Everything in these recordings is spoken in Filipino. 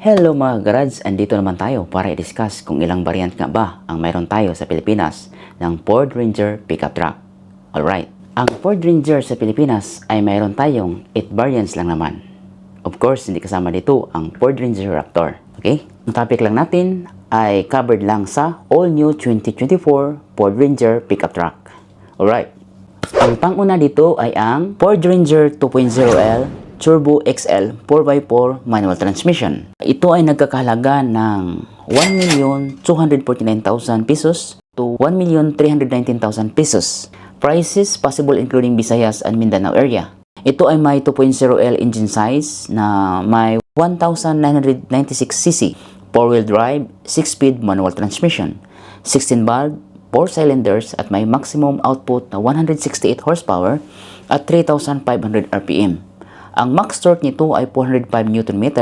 Hello mga garads, andito naman tayo para i-discuss kung ilang variant nga ba ang mayroon tayo sa Pilipinas ng Ford Ranger pickup truck. Alright, ang Ford Ranger sa Pilipinas ay mayroon tayong 8 variants lang naman. Of course, hindi kasama dito ang Ford Ranger Raptor. Okay? Ang topic lang natin ay covered lang sa all new 2024 Ford Ranger pickup truck. Alright, ang panguna dito ay ang Ford Ranger 2.0L Turbo XL 4x4 manual transmission. Ito ay nagkakahalaga ng 1,249,000 pesos to 1,319,000 pesos. Prices possible including Visayas and Mindanao area. Ito ay may 2.0L engine size na may 1,996cc, 4-wheel drive, 6-speed manual transmission, 16 valve, 4 cylinders at may maximum output na 168 horsepower at 3,500 RPM. Ang max torque nito ay 405 Nm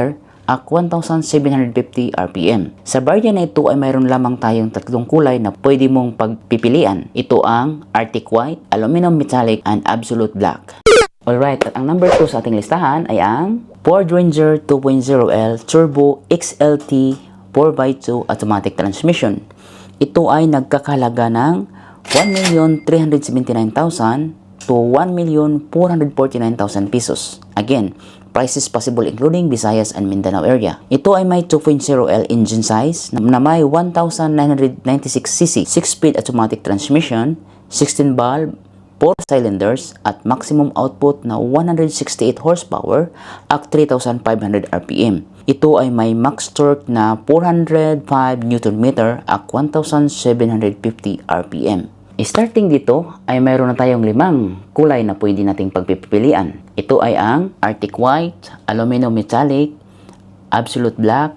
at 1,750 RPM. Sa variant na ito ay mayroon lamang tayong tatlong kulay na pwede mong pagpipilian. Ito ang Arctic White, Aluminum Metallic, and Absolute Black. Alright, at ang number 2 sa ating listahan ay ang Ford Ranger 2.0L Turbo XLT 4x2 Automatic Transmission. Ito ay nagkakahalaga ng 1,379,000 to 1,449,000 pesos. Again, prices possible including Visayas and Mindanao area. Ito ay may 2.0L engine size na may 1,996cc, 6-speed automatic transmission, 16 valve, 4 cylinders at maximum output na 168 horsepower at 3,500 RPM. Ito ay may max torque na 405 Nm at 1,750 RPM. Starting dito ay mayroon na tayong 5 kulay na pwede nating pagpipilian. Ito ay ang Arctic White, Aluminum Metallic, Absolute Black,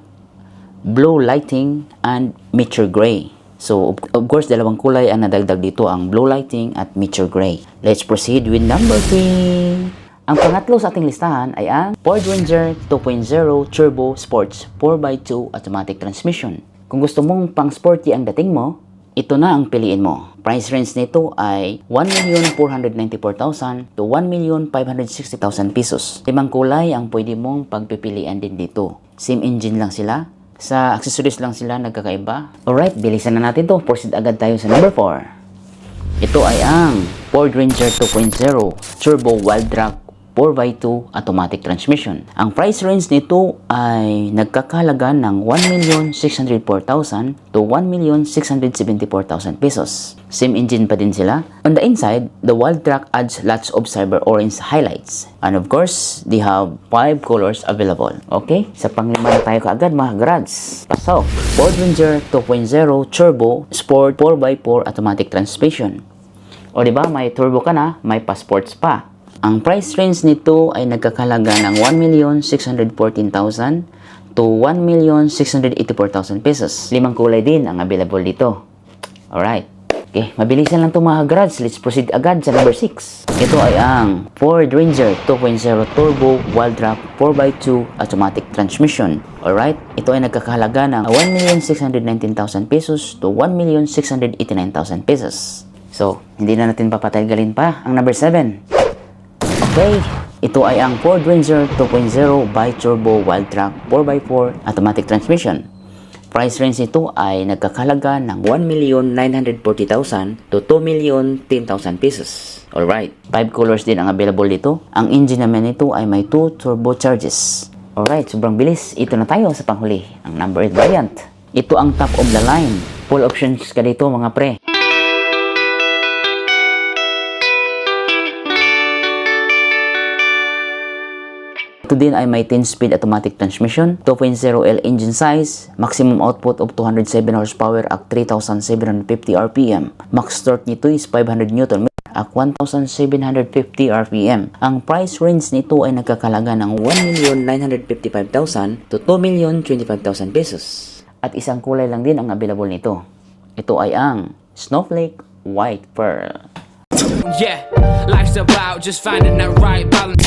Blue Lighting, and Mature Gray. So, of course, dalawang kulay ang nadagdag dito, ang Blue Lighting at Mature Gray. Let's proceed with number 3. Ang pangatlo sa ating listahan ay ang Ford Ranger 2.0 Turbo Sports 4x2 Automatic Transmission. Kung gusto mong pang sporty ang dating mo, ito na ang piliin mo. Price range nito ay 1,494,000 to 1,560,000 pesos. 5 kulay ang pwede mong pagpipilian din dito. Same engine lang sila. Sa accessories lang sila nagkakaiba. Alright, bilisan na natin to. Proceed agad tayo sa number 4. Ito ay ang Ford Ranger 2.0 Turbo Wildtrak 4x2 automatic transmission. Ang price range nito ay nagkakahalaga ng 1,604,000 to 1,674,000 pesos. Same engine pa din sila. On the inside, the Wildtrak adds lots of cyber orange highlights. And of course, they have 5 colors available. Okay? Sa panglima na tayo kaagad mga grads. Pasok! Ford Ranger 2.0 Turbo Sport 4x4 automatic transmission. O diba, may turbo ka na, may pa-sports pa. Ang price range nito ay nagkakahalaga ng 1,614,000 to 1,684,000 pesos. 5 kulay din ang available dito. Alright. Okay, mabilisan lang ito mga grads. Let's proceed agad sa number 6. Ito ay ang Ford Ranger 2.0 Turbo Wildtrak 4x2 Automatic Transmission. Alright, ito ay nagkakahalaga ng 1,619,000 pesos to 1,689,000 pesos. So, hindi na natin papatagalin pa ang number 7. Okay, ito ay ang Ford Ranger 2.0 Bi-Turbo Wildtrak 4x4 Automatic Transmission. Price range nito ay nagkakahalaga ng 1,940,000 to 2,010,000 pesos. Alright, 5 colors din ang available dito. Ang engine naman nito ay may 2 turbocharges. Alright, sobrang bilis. Ito na tayo sa panghuli, ang number 8 variant. Ito ang top of the line. Full options ka dito mga pre. Ito din ay may 10-speed automatic transmission, 2.0L engine size, maximum output of 207 horsepower at 3,750 RPM. Max torque nito is 500 Nm at 1,750 RPM. Ang price range nito ay nagkakalaga ng 1,955,000 to 2,025,000 pesos. At isang kulay lang din ang available nito. Ito ay ang Snowflake White Pearl. Yeah, life's about just finding that right balance.